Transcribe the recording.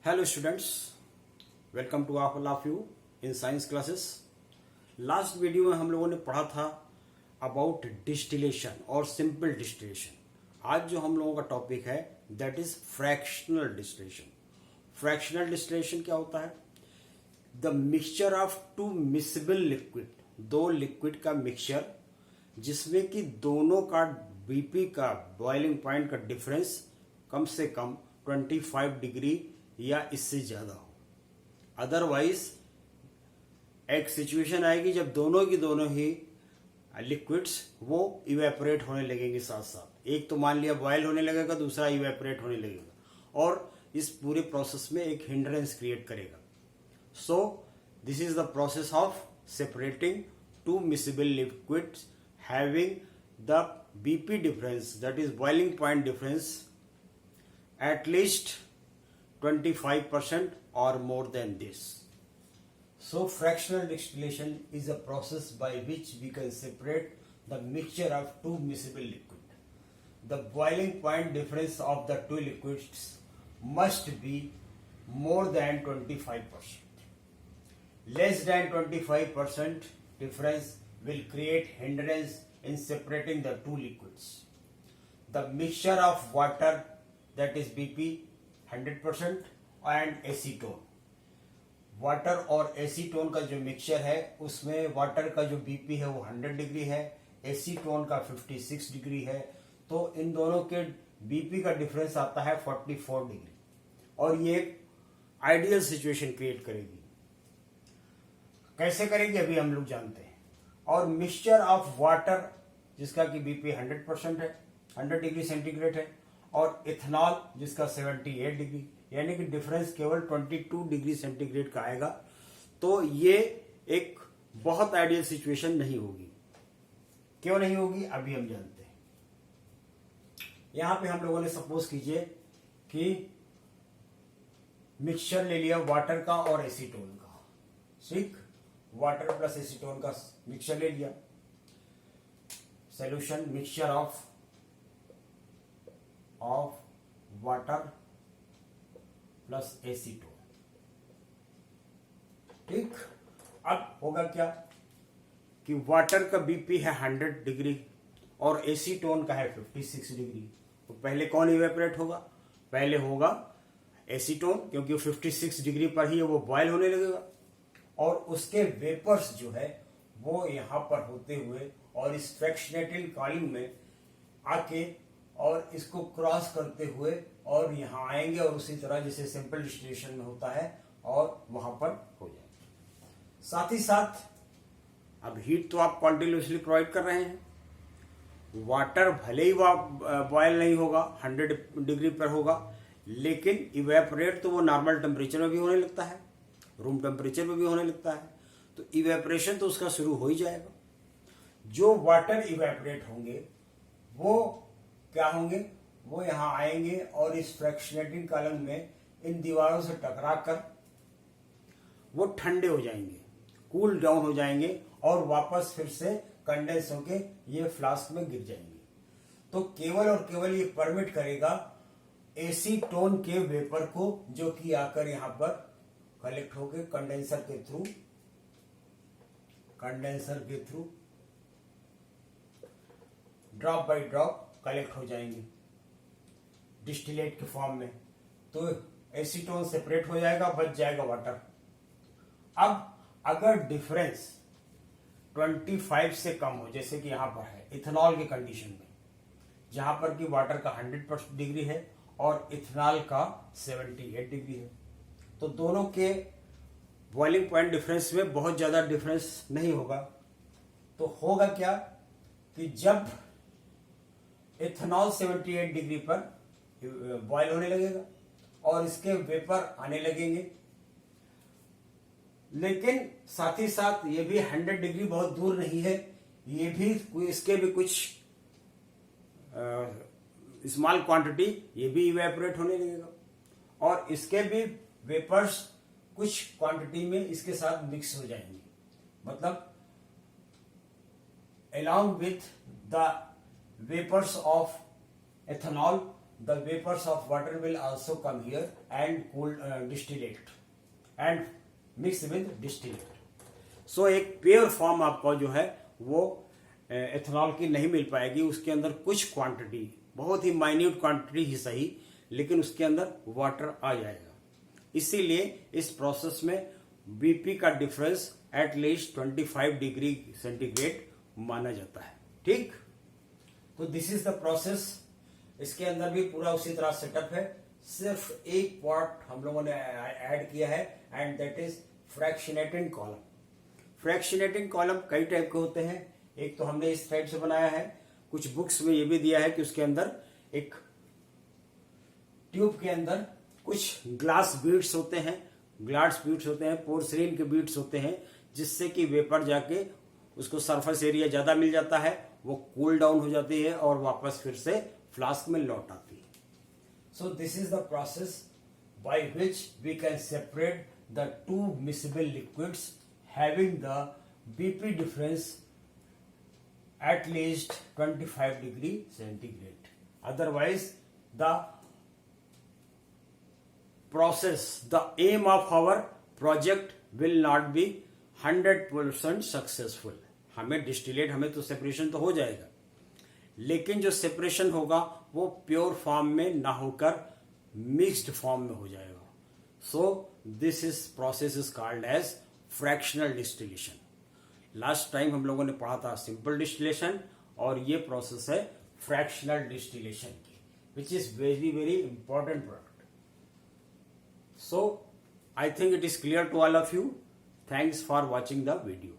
Hello students, welcome to all of you in science classes. Last video में हम लोगों ने पढ़ा था अबाउट डिस्टिलेशन और सिंपल डिस्टिलेशन। आज जो हम लोगों का टॉपिक है that is fractional distillation. Fractional distillation क्या होता है? The mixture of two miscible liquid, दो लिक्विड का मिक्सचर जिसमें कि दोनों का बीपी का बॉइलिंग पॉइंट का डिफरेंस कम से कम 25 डिग्री या इससे ज्यादा हो। अदरवाइज एक सिचुएशन आएगी जब दोनों की दोनों ही लिक्विड्स वो इवेपोरेट होने लगेंगे साथ साथ। एक तो मान लिया बॉयल होने लगेगा, दूसरा इवेपोरेट होने लगेगा और इस पूरे प्रोसेस में एक हिंड्रेंस क्रिएट करेगा। सो this is the process of separating to miscible liquids having the BP difference, that is boiling point difference at least 25% or more than this. So fractional distillation is a process by which we can separate the mixture of two miscible liquid. The boiling point difference of the two liquids must be more than 25%. Less than 25% difference will create hindrance in separating the two liquids. The mixture of water, that is BP 100% and acetone, water और acetone का जो mixture है उसमें water का जो BP है वो 100 degree है, एसीटोन का 56 डिग्री है। तो इन दोनों के बीपी का डिफरेंस आता है 44 डिग्री और ये एक आइडियल सिचुएशन क्रिएट करेगी। कैसे करेगी अभी हम लोग जानते हैं। और मिक्सचर ऑफ वाटर जिसका कि बीपी 100% है, 100 डिग्री सेंटीग्रेड है, और इथेनॉल जिसका 78 डिग्री, यानी कि डिफरेंस केवल 22 डिग्री सेंटीग्रेड का आएगा। तो ये एक बहुत आइडियल सिचुएशन नहीं होगी। क्यों नहीं होगी अभी हम जानते हैं। यहां पे हम लोगों ने सपोज कीजिए कि मिक्सचर ले लिया वाटर का और एसीटोन का, ठीक, वाटर प्लस एसीटोन का मिक्सचर ले लिया। Solution mixture of water plus acetone, ठीक। अब होगा क्या कि वाटर का बीपी है 100 डिग्री और एसीटोन का है 56 डिग्री। तो पहले कौन इवेपोरेट होगा? पहले होगा एसीटोन, क्योंकि वो 56 डिग्री पर ही वो बॉयल होने लगेगा और उसके वेपर्स जो है वो यहां पर होते हुए और इस फ्रैक्शनेटेड कॉइलिंग में आके और इसको क्रॉस करते हुए और यहां आएंगे और उसी तरह जैसे सिंपल डिस्टिलेशन में होता है और वहां पर हो जाएंगे। साथ ही साथ अब हीट तो आप कॉन्टिन्यूसली प्रोवाइड कर रहे हैं। वाटर भले ही बॉयल नहीं होगा, 100 डिग्री पर होगा, लेकिन इवेपोरेट तो वो नॉर्मल टेम्परेचर में भी होने लगता है, रूम टेम्परेचर में भी होने लगता है। तो इवेपोरेशन तो उसका शुरू हो ही जाएगा। जो वाटर इवेपोरेट होंगे वो क्या होंगे? वो यहां आएंगे और इस फ्रैक्शनेटिंग कॉलम में इन दीवारों से टकराकर वो ठंडे हो जाएंगे, कूल डाउन हो जाएंगे और वापस फिर से कंडेंस होके ये फ्लास्क में गिर जाएंगे। तो केवल और केवल ये परमिट करेगा एसीटोन के वेपर को, जो कि आकर यहां पर कलेक्ट होके कंडेंसर के through drop by drop collect हो जाएंगे डिस्टिलेट के फॉर्म में। तो एसीटोन सेपरेट हो जाएगा, बच जाएगा वाटर। अब अगर डिफरेंस 25 से कम हो, जैसे कि यहां पर है इथेनॉल के कंडीशन में, जहां पर कि वाटर का 100 डिग्री है और इथेनॉल का 78 डिग्री है, तो दोनों के बॉइलिंग पॉइंट डिफरेंस में बहुत ज्यादा डिफरेंस नहीं होगा। तो होगा क्या कि जब इथेनॉल 78 डिग्री पर बॉयल होने लगेगा और इसके वेपर आने लगेंगे, लेकिन साथ ही साथ ये भी 100 डिग्री बहुत दूर नहीं है, ये भी इसके भी कुछ स्मॉल क्वांटिटी ये भी इवेपोरेट होने लगेगा और इसके भी वेपर्स कुछ क्वांटिटी में इसके साथ मिक्स हो जाएंगे। मतलब along with the vapors of ethanol the vapors of water will also come here and cool distillate and mix with distillate. So एक प्योर फॉर्म आपको जो है वो एथेनॉल की नहीं मिल पाएगी. उसके अंदर कुछ क्वांटिटी, बहुत ही माइन्यूट क्वांटिटी ही सही, लेकिन उसके अंदर वाटर आ जाएगा. इसीलिए इस प्रोसेस में बीपी का difference at least 25 degree centigrade माना जाता है. ठीक, तो दिस इज द प्रोसेस. इसके अंदर भी पूरा उसी तरह सेटअप है. सिर्फ एक पार्ट हम लोगों ने ऐड किया है and that is fractionating column. Fractionating column कई टाइप के होते हैं. एक तो हमने इस टाइप से बनाया है. कुछ बुक्स में ये भी दिया है कि उसके अंदर एक ट्यूब के अंदर कुछ ग्लास बीड्स होते हैं, पोर्सिलीन के बीड्स होते हैं, जिससे कि वेपर जाके उसको सरफेस एरिया ज्यादा मिल जाता है, वो कूल डाउन हो जाती है और वापस फिर से फ्लास्क में लौट आती है. So this is the process by which we can separate the two miscible liquids having the BP difference at least 25 degree centigrade. Otherwise, the process, the aim of our project will not be 100% successful. हमें distillate, हमें तो separation तो हो जाएगा, लेकिन जो separation होगा वो प्योर फॉर्म में ना होकर मिक्स्ड फॉर्म में हो जाएगा. So this is process is called as fractional distillation. Last time हम लोगों ने पढ़ा था सिंपल डिस्टिलेशन, और ये प्रोसेस है फ्रैक्शनल डिस्टिलेशन की, which is very very important product. So I think it is clear to all of you. Thanks for watching the video.